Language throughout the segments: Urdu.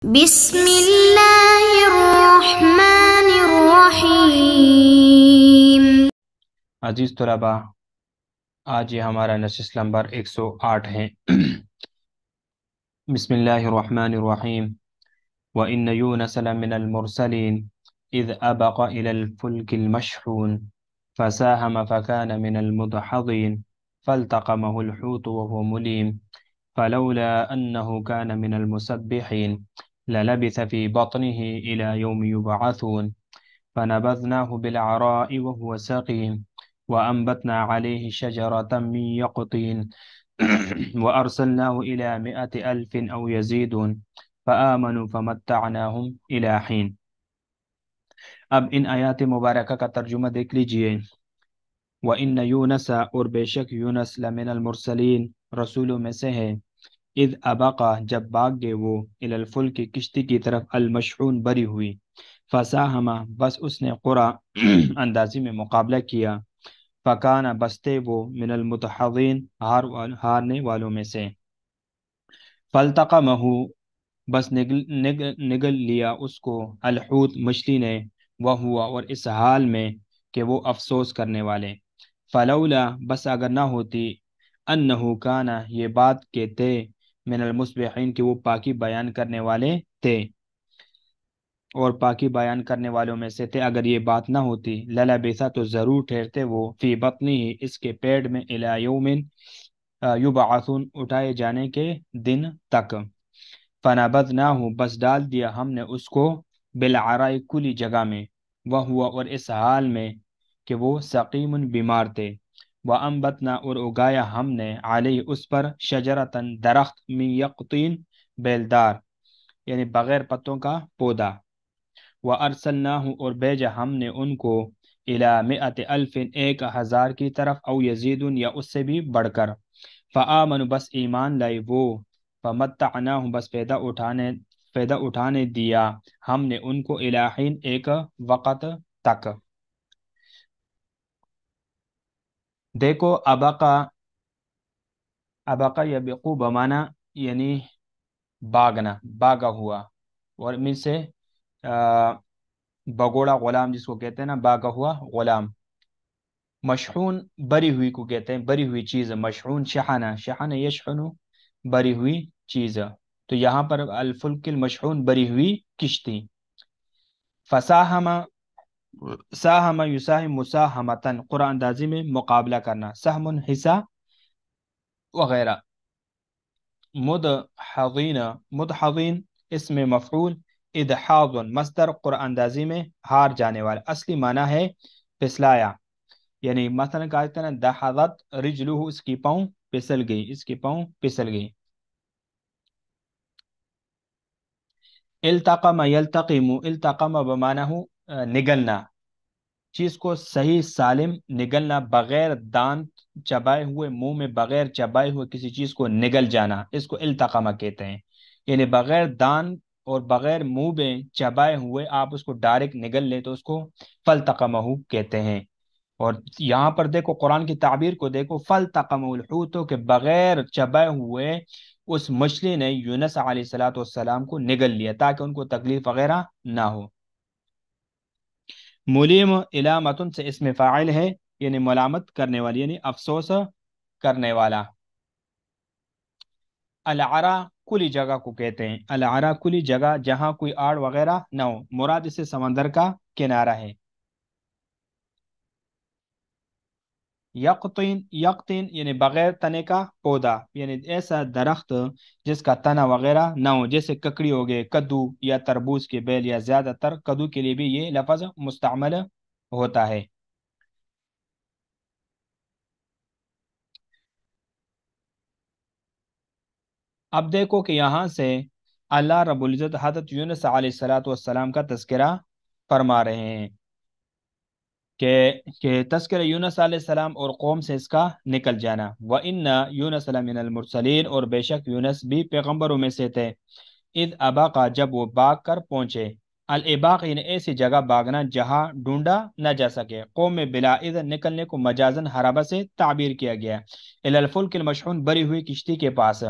بسم اللہ الرحمن الرحیم۔ عزیز طلباء، آج یہ ہمارا نشست نمبر 108 ہے۔ بسم اللہ الرحمن الرحیم۔ وَإِنَّ يُونَسَ لَمِنَ الْمُرْسَلِينَ إِذْ أَبَقَ إِلَى الْفُلْكِ الْمَشْحُونِ فَسَاهَمَ فَكَانَ مِنَ الْمُدْحَضِينَ فَالْتَقَمَهُ الْحُوتُ وَهُوَ مُلِيمٌ فَلَوْلَا أَنَّهُ كَانَ مِنَ الْمُسَبِّحِينَ لَلَبِثَ فِي بَطْنِهِ إِلَى يَوْمِ يُبْعَثُونَ فنبذناه بالعراء وهو سقيم وأنبتنا عليه شجرة من يقطين وأرسلناه إلى 100,000 أو يزيدون فآمنوا فمتعناهم إلى حين۔ اب ان آیات مبارکہ کا ترجمہ دیکھ لیجئے۔ وَإِنَّ يُونَسَ، اور بے شک یونس، لَمِنَ الْمُرْسَلِينَ، رسولوں میں سے ہے، اذ ابقا، جب بھاگ گئے وہ، الی الفلک، کشتی کی طرف، المشحون، بری ہوئی، فساہما، بس اس نے قرا اندازی میں مقابلہ کیا، فکانا، بستے وہ، من المتحضین، ہارنے والوں میں سے، فالتقمہ، بس نگل لیا اس کو، الحوت، مچھلی نے، وہوا، اور اس حال میں کہ وہ افسوس کرنے والے، فلولا، بس اگر نہ ہوتی، انہو کانا، یہ بات کہ تھے، من المسبحین، کہ وہ پاکی بیان کرنے والے تھے اور پاکی بیان کرنے والوں میں سے تھے، اگر یہ بات نہ ہوتی، للبثا، تو ضرور ٹھہرتے وہ، فی بطنی، اس کے پیٹ میں، الی یوم یبعثون، اٹھائے جانے کے دن تک، فنبذناہ، بس ڈال دیا ہم نے اس کو، بالعراء، کھلی جگہ میں، وہوا، اور اس حال میں کہ وہ سقیم، بیمار تھے، وانبتنا، اور اگایا ہم نے، علیہ، اس پر، شجرتن، درخت، من یقطین، بیلدار، یعنی بغیر پتوں کا پودا، وَأَرْسَلْنَاهُ، اور بھیجا ہم نے ان کو، إِلَى 100,000، 1,000 کی طرف، او یزیدون، یا اس سے بھی بڑھ کر، فآمنوا، بس ایمان لائے وہ، فمتعناہم، بس فائدہ اٹھانے دیا ہم نے ان کو، إِلَى حین، ایک وقت تک۔ دیکھو، ابقا یبقو بمانا، یعنی باغنا، باغا ہوا، اور من سے بگوڑا غلام، جس کو کہتے ہیں نا، باغا ہوا غلام۔ مشحون، بری ہوئی کو کہتے ہیں، بری ہوئی چیز، مشحون، شحن یشحن، بری ہوئی چیز، تو یہاں پر الفلک المشحون، بری ہوئی کشتی۔ ساہم یساہم مساہمتن، قرآن اندازی میں مقابلہ کرنا، سہم، حصہ وغیرہ۔ مدحضین، اسم مفعول، ادحاض، مصدر، قرآن اندازی میں ہار جانے والا، اصلی معنی ہے پھسلایا، یعنی مثلا کہتے ہیں نا، دحضت رجلہ، اس کی پاؤں پھسل گئی، اس کی پاؤں پھسل گئی۔ التقم یلتقم، التقم بمعنی نگلنا، چیز کو صحیح سالم نگلنا، بغیر دانت چبائے ہوئے، منہ میں بغیر چبائے ہوئے کسی چیز کو نگل جانا، اس کو التقمہ کہتے ہیں، یعنی بغیر دانت اور بغیر منہ میں چبائے ہوئے آپ اس کو ڈائریکٹ نگل لیں تو اس کو فلتقمہ کہتے ہیں۔ اور یہاں پر دیکھو قرآن کی تعبیر کو دیکھو، فلتقمہ الحوت، کہ بغیر چبائے ہوئے اس مچھلی نے یونس علیہ السلام کو نگل لیا تاکہ ان کو تکلیف وغیرہ نہ ہو۔ ملیم، علامتن سے اسم فاعل ہے، یعنی ملامت کرنے والی، یعنی افسوس کرنے والا۔ العرا، کھلی جگہ کو کہتے ہیں، العرا، کھلی جگہ جہاں کوئی آڑ وغیرہ نہ ہو، مراد اس سے سمندر کا کنارہ ہے۔ یقطین، یعنی بغیر تنے کا پودا، یعنی ایسا درخت جس کا تنا وغیرہ نہ ہو، جیسے ککڑی ہو گئے، کدو یا تربوز کے بیل، یا زیادہ تر کدو کے لیے بھی یہ لفظ مستعمل ہوتا ہے۔ اب دیکھو کہ یہاں سے اللہ رب العزت حضرت یونس علیہ السلام کا تذکرہ فرما رہے ہیں کہ تذکرہ یونس علیہ السلام اور قوم سے اس کا نکل جانا۔ وَإِنَّ يُونَسَ لَمِنَ الْمُرْسَلِينَ، اور بے شک یونس بھی پیغمبروں میں سے تھے، اذ اباقا، جب وہ بھاگ کر پہنچے، الاباق، یعنی ایسی جگہ بھاگنا جہاں ڈھونڈا نہ جا سکے، قوم میں بلا اذن، نکلنے کو مجازن حربہ سے تعبیر کیا گیا، الی الفلک المشحون، بری ہوئی کشتی کے پاس،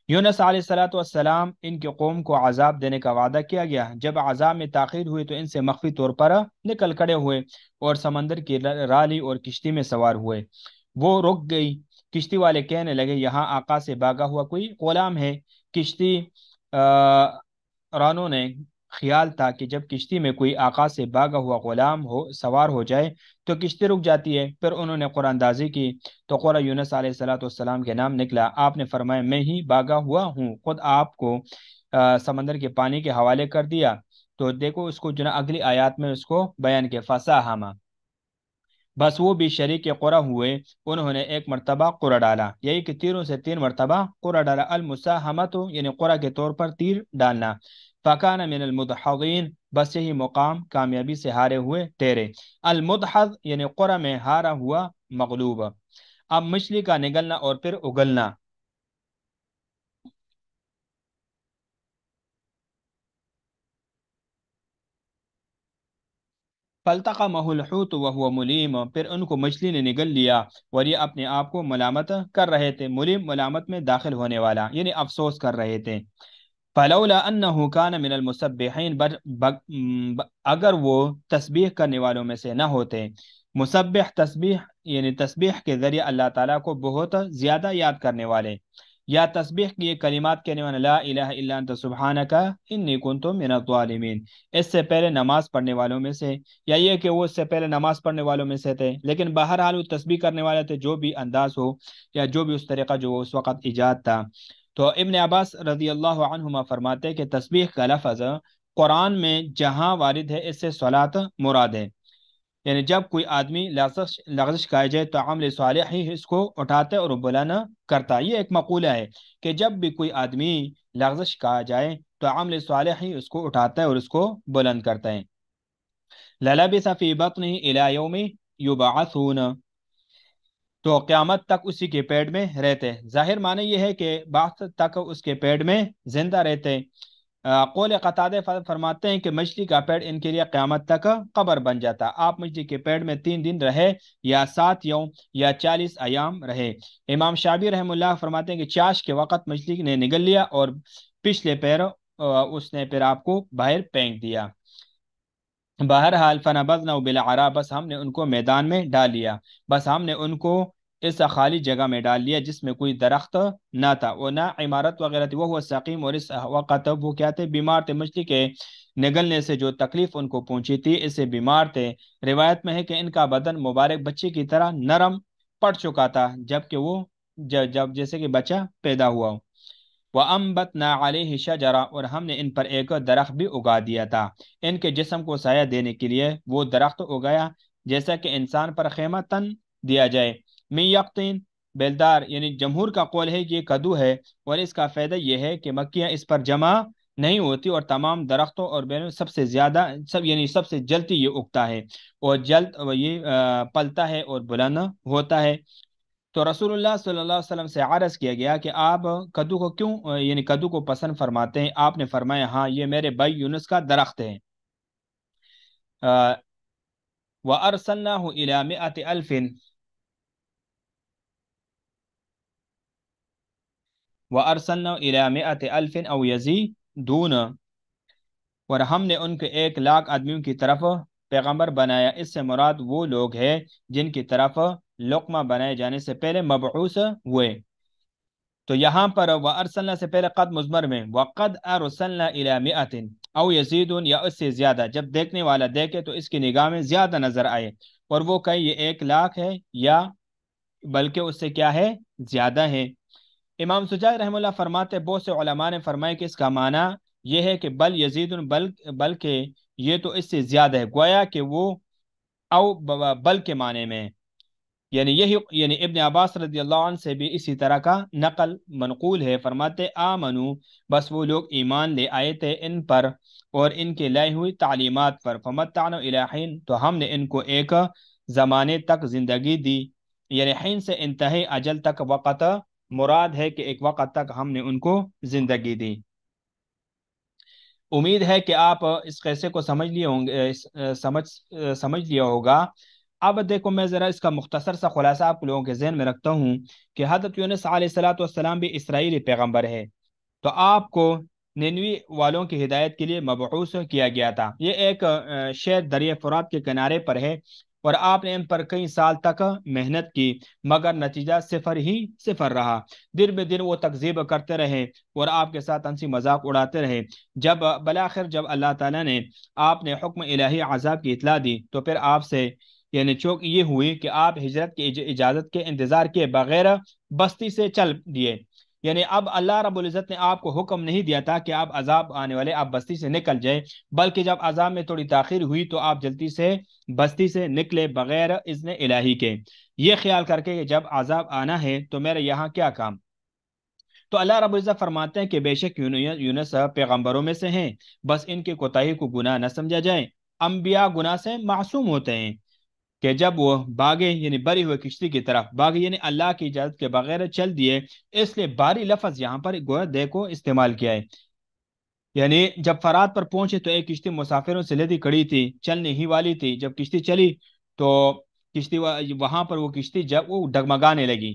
یونس علیہ الصلوۃ والسلام ان کی قوم کو عذاب دینے کا وعدہ کیا گیا، جب عذاب میں تاخیر ہوئی تو ان سے مخفی طور پر نکل کھڑے ہوئے اور سمندر کی راہ لی اور کشتی میں سوار ہوئے۔ وہ رک گئی، کشتی والے کہنے لگے یہاں آقا سے بھاگا ہوا کوئی غلام ہے۔ کشتی رانوں نے خیال تھا کہ جب کشتی میں کوئی آقا سے بھاگا ہوا غلام سوار ہو جائے تو کشتی رک جاتی ہے۔ پھر انہوں نے قرآن دازی کی تو قرآن یونس علیہ الصلوۃ والسلام کے نام نکلا۔ آپ نے فرمایا میں ہی بھاگا ہوا ہوں، خود آپ کو سمندر کے پانی کے حوالے کر دیا۔ تو دیکھو اس کو جو نا اگلی آیات میں اس کو بیان کیا فساہما، بس وہ بھی شریک قرہ ہوئے، انہوں نے ایک مرتبہ قرہ ڈالا، یہی کہ تیروں سے 3 مرتبہ قرہ ڈالا۔ المساہمت یعنی قرہ کے طور پر تیر ڈالنا، فکان من المدحضین، بس یہی مقام کامیابی سے ہارے ہوئے تیرے۔ المدحض یعنی قرہ میں ہارا ہوا مغلوب۔ اب مچھلی کا نگلنا اور پھر اگلنا۔ فالتقمه الحوت وهو ملیم، پھر ان کو مچھلی نے نگل لیا اور یہ اپنے آپ کو ملامت کر رہے تھے۔ ملیم ملامت میں داخل ہونے والا، یعنی افسوس کر رہے تھے۔ فلولا انه كان من المسبحین، اگر وہ تسبیح کرنے والوں میں سے نہ ہوتے۔ مسبح تسبیح یعنی تسبیح کے ذریعے اللہ تعالیٰ کو بہت زیادہ یاد کرنے والے، یا تسبیح کی یہ کلمات کہنے والے لا الہ الا انت سبحانک انی کنت من الظالمین، اس سے پہلے نماز پڑھنے والوں میں سے، یا یہ کہ وہ اس سے پہلے نماز پڑھنے والوں میں سے تھے، لیکن بہرحال وہ تسبیح کرنے والے تھے، جو بھی انداز ہو یا جو بھی اس طریقہ جو اس وقت ایجاد تھا۔ تو ابن عباس رضی اللہ عنہما فرماتے ہیں کہ تسبیح کا لفظ قرآن میں جہاں وارد ہے اس سے صلاۃ مراد ہے، یعنی جب کوئی آدمی لغزش کھائے جائے تو عمل صالح ہی اس کو اٹھاتے اور بلند کرتا۔ یہ ایک مقولہ ہے کہ جب بھی کوئی آدمی لغزش کھا جائے تو عمل صالح ہی اس کو اٹھاتا ہے اور اس کو بلند کرتا ہے۔ لَلَبِثَ فِي بَطْنِهِ إِلَى يَوْمِ يُبْعَثُونَ، تو قیامت تک اسی کے پیٹ میں رہتے۔ ظاہر معنی یہ ہے کہ بعث تک اس کے پیٹ میں زندہ رہتے۔ قول قتادہ فرماتے ہیں کہ مچھلی کا پیٹ ان کے لیے قیامت تک قبر بن جاتا۔ آپ مچھلی کے پیٹ میں 3 دن رہے یا 7 یوم یا 40 ایام رہے۔ امام شعبی رحمہ اللہ فرماتے ہیں کہ چاش کے وقت مچھلی نے نگل لیا اور پچھلے پیر اس نے پھر آپ کو باہر پھینک دیا۔ بہرحال فنبذناہ بالعراء، بس ہم نے ان کو میدان میں ڈال لیا، بس ہم نے ان کو اس خالی جگہ میں ڈال لیا جس میں کوئی درخت نہ تھا اور نہ عمارت وغیرہ تھی۔ وہ سقیم، اور اس وقت وہ کیا تھے؟ بیمار تھے۔ مچھلی کے نگلنے سے جو تکلیف ان کو پہنچی تھی اس سے بیمار تھے۔ روایت میں ہے کہ ان کا بدن مبارک بچے کی طرح نرم پڑ چکا تھا، جبکہ وہ جب جیسے کہ بچہ پیدا ہوا ہو۔ وَأَنبَتْنَا عَلَيْهِ شَجَرًا، اور ہم نے ان پر ایک درخت بھی اگا دیا تھا، ان کے جسم کو سایہ دینے کے لیے وہ درخت اگایا جیسا کہ انسان پر خیمہ تن دیا جائے۔ من یقطین، بیلدار، یعنی جمہور کا قول ہے کہ یہ کدو ہے، اور اس کا فائدہ یہ ہے کہ مکھیاں اس پر جمع نہیں ہوتی اور تمام درختوں اور بیلوں سب سے زیادہ یعنی سب سے جلدی یہ اگتا ہے اور جلد یہ پلتا ہے اور بلند ہوتا ہے۔ تو رسول اللہ صلی اللہ علیہ وسلم سے عرض کیا گیا کہ آپ کدو کو کیوں یعنی کدو کو پسند فرماتے ہیں؟ آپ نے فرمایا ہاں یہ میرے بھائی یونس کا درخت ہے۔ وَأَرْسَلْنَاهُ إِلَى 100,000 وَأَرْسَلْنَاهُ إِلَى 100,000 أَوْ يَزِيدُونَ، اور ہم نے ان کے 1,00,000 آدمیوں کی طرف پیغمبر بنایا۔ اس سے مراد وہ لوگ ہیں جن کی طرف لقمہ بنائے جانے سے پہلے مبعوث ہوئے۔ تو یہاں پر وَأَرْسَلْنَا سے پہلے قد مضمر میں، وَقَدْ أَرْسَلْنَا إِلَى 100 أَوْ يَزِيدُونَ، یا اس سے زیادہ، جب دیکھنے والا دیکھے تو اس کی نگاہ میں زیادہ نظر آئے اور وہ کہیں یہ 1,00,000 ہے یا بلکہ اس سے کیا ہے؟ زیادہ ہے۔ امام سجاد رحمہ اللہ فرماتے بہت سے علماء نے فرمائے کہ اس کا معنی یہ ہے کہ بل یزیدن، بلکہ یہ تو اس سے زیادہ ہے، گویا کہ وہ او بل کے معنی میں، یعنی ابن عباس رضی اللہ عنہ سے بھی اسی طرح کا نقل منقول ہے۔ فرماتے آمنو، بس وہ لوگ ایمان لے آئے تھے ان پر اور ان کے لائے ہوئی تعلیمات پر، فمتعنا الی حین، تو ہم نے ان کو ایک زمانے تک زندگی دی، یعنی حین سے انتہائی اجل تک، وقت مراد ہے کہ ایک وقت تک ہم نے ان کو زندگی دی۔ امید ہے کہ آپ اس قصے کو سمجھ لیے ہوں گے، سمجھ لیا ہوگا۔ اب دیکھو میں ذرا اس کا مختصر سا خلاصہ آپ لوگوں کے ذہن میں رکھتا ہوں کہ حضرت یونس علیہ السلام بھی اسرائیلی پیغمبر ہے، تو آپ کو نینوی والوں کی ہدایت کے لیے مبعوث کیا گیا تھا۔ یہ ایک شہر دریا فرات کے کنارے پر ہے، اور آپ نے ان پر کئی سال تک محنت کی، مگر نتیجہ صفر ہی صفر رہا۔ دن بہ دن وہ تکذیب کرتے رہے اور آپ کے ساتھ ہنسی مذاق اڑاتے رہے۔ جب اللہ تعالیٰ نے آپ نے حکم الہی عذاب کی اطلاع دی، تو پھر آپ سے یعنی چوک یہ ہوئی کہ آپ ہجرت کی اجازت کے انتظار کے بغیر بستی سے چل دیے۔ یعنی اب اللہ رب العزت نے آپ کو حکم نہیں دیا تھا کہ آپ عذاب آنے والے آپ بستی سے نکل جائے، بلکہ جب عذاب میں تھوڑی تاخیر ہوئی تو آپ جلدی سے بستی سے نکلے بغیر اذن الہی کے، یہ خیال کر کے کہ جب عذاب آنا ہے تو میرے یہاں کیا کام۔ تو اللہ رب العزت فرماتے ہیں کہ بے شک یونس پیغمبروں میں سے ہیں، بس ان کی کوتاہی کو گناہ نہ سمجھا جائے۔ انبیاء گناہ سے معصوم ہوتے ہیں، کہ جب وہ باغے یعنی بری ہوئے کشتی کی طرف باغے یعنی اللہ کی اجازت کے بغیر چل دیے، اس لیے باری لفظ یہاں پر گویا دیکھو استعمال کیا ہے۔ یعنی جب فرات پر پہنچے تو ایک کشتی مسافروں سے لدی کڑی تھی، چلنے ہی والی تھی۔ جب کشتی چلی تو وہاں پر وہ کشتی جب وہ ڈگمگانے لگی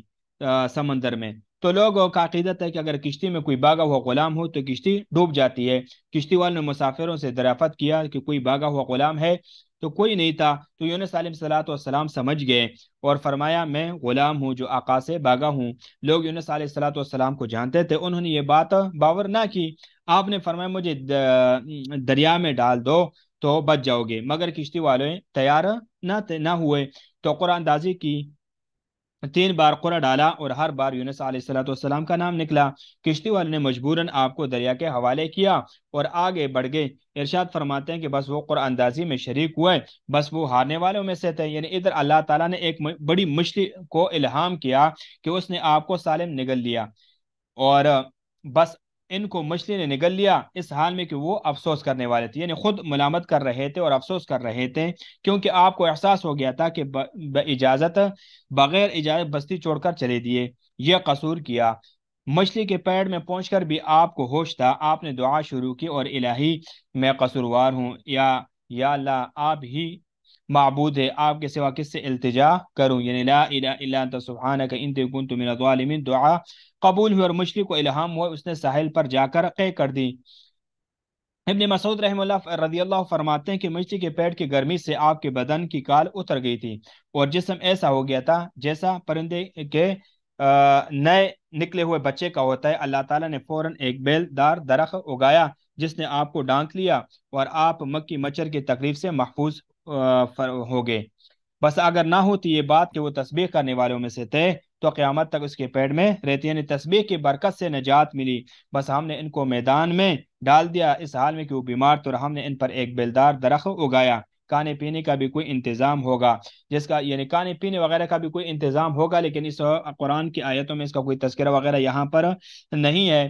سمندر میں۔ تو لوگوں کا عقیدت ہے کہ اگر کشتی میں کوئی باغا ہوا غلام ہو تو کشتی ڈوب جاتی ہے۔ کشتی والوں نے مسافروں سے دریافت کیا کہ کوئی باغا ہوا غلام ہے، تو کوئی نہیں تھا۔ تو یونس علیہ السلام سمجھ گئے اور فرمایا میں غلام ہوں جو آقا سے باغا ہوں۔ لوگ یونس علیہ السلام کو جانتے تھے، انہوں نے یہ بات باور نہ کی۔ آپ نے فرمایا مجھے دریا میں ڈال دو تو بچ جاؤ گے، مگر کشتی والے تیار نہ ہوئے۔ تو قرآن دازی کی 3 بار قرآن ڈالا اور ہر بار یونس علیہ السلام کا نام نکلا۔ کشتی والے نے مجبوراً آپ کو دریا کے حوالے کیا اور آگے بڑھ گئے۔ ارشاد فرماتے ہیں کہ بس وہ قرآن اندازی میں شریک ہوئے، بس وہ ہارنے والوں میں سے تھے۔ یعنی ادھر اللہ تعالیٰ نے ایک بڑی مچھلی کو الہام کیا کہ اس نے آپ کو سالم نگل لیا، اور بس ان کو مچھلی نے نگل لیا اس حال میں کہ وہ افسوس کرنے والے تھے، یعنی خود ملامت کر رہے تھے اور افسوس کر رہے تھے، کیونکہ آپ کو احساس ہو گیا تھا کہ بغیر اجازت بستی چھوڑ کر چلے دیے، یہ قصور کیا۔ مچھلی کے پیڑ میں پہنچ کر بھی آپ کو ہوش تھا، آپ نے دعا شروع کی اور الہی میں قصوروار ہوں، یا اللہ آپ ہی معبود ہے، آپ کے سوا کس سے التجا کروں، یعنی لا الہ الا انت سبحانک انی کنت من الظالمین۔ دعا قبول ہوئی اور مچھلی کو الہام ہوا، اس نے ساحل پر جا کر قے کر دی۔ ابن مسعود رحمہ اللہ رضی اللہ فرماتے ہیں کہ مچھلی کے پیٹ کی گرمی سے آپ کے بدن کی کال اتر گئی تھی اور جسم ایسا ہو گیا تھا جیسا پرندے کے نئے نکلے ہوئے بچے کا ہوتا ہے۔ اللہ تعالیٰ نے فوراً ایک بیل دار درخت اگایا جس نے آپ کو ڈانک لیا اور آپ مکی مچھر کی تکلیف سے محفوظ ہو گئے۔ بس اگر نہ ہوتی یہ بات کہ وہ تسبیح کرنے والوں میں سے تھے تو قیامت تک اس کے پیٹ میں رہتی، یعنی تسبیح کی برکت سے نجات ملی۔ بس ہم نے ان کو میدان میں ڈال دیا اس حال میں کہ وہ بیمار، تو ہم نے ان پر ایک بیلدار درخت اگایا۔ کھانے پینے کا بھی کوئی انتظام ہوگا، جس کا یعنی کھانے پینے وغیرہ کا بھی کوئی انتظام ہوگا، لیکن اس قرآن کی آیتوں میں اس کا کوئی تذکرہ وغیرہ یہاں پر نہیں ہے۔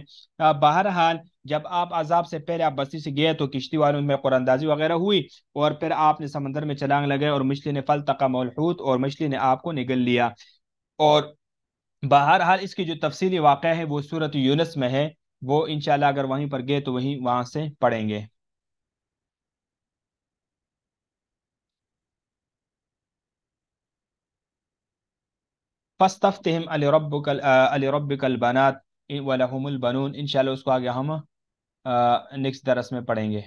بہرحال جب آپ عذاب سے پہلے آپ بستی سے گئے تو کشتی والوں میں قرآن اندازی وغیرہ ہوئی، اور پھر آپ نے سمندر میں چھلانگ لگائے اور مچھلی نے فالتقم الحوت اور مچھلی نے آپ کو نگل لیا۔ اور بہرحال اس کی جو تفصیلی واقعہ ہے وہ سورۃ یونس میں ہے، وہ انشاءاللہ اگر وہیں پر گئے تو وہاں سے پڑھیں گے۔ فاستفتہم لربک البنات ولہم البنون، انشاءاللہ اس کو آگے ہم نیکسٹ درس میں پڑھیں گے۔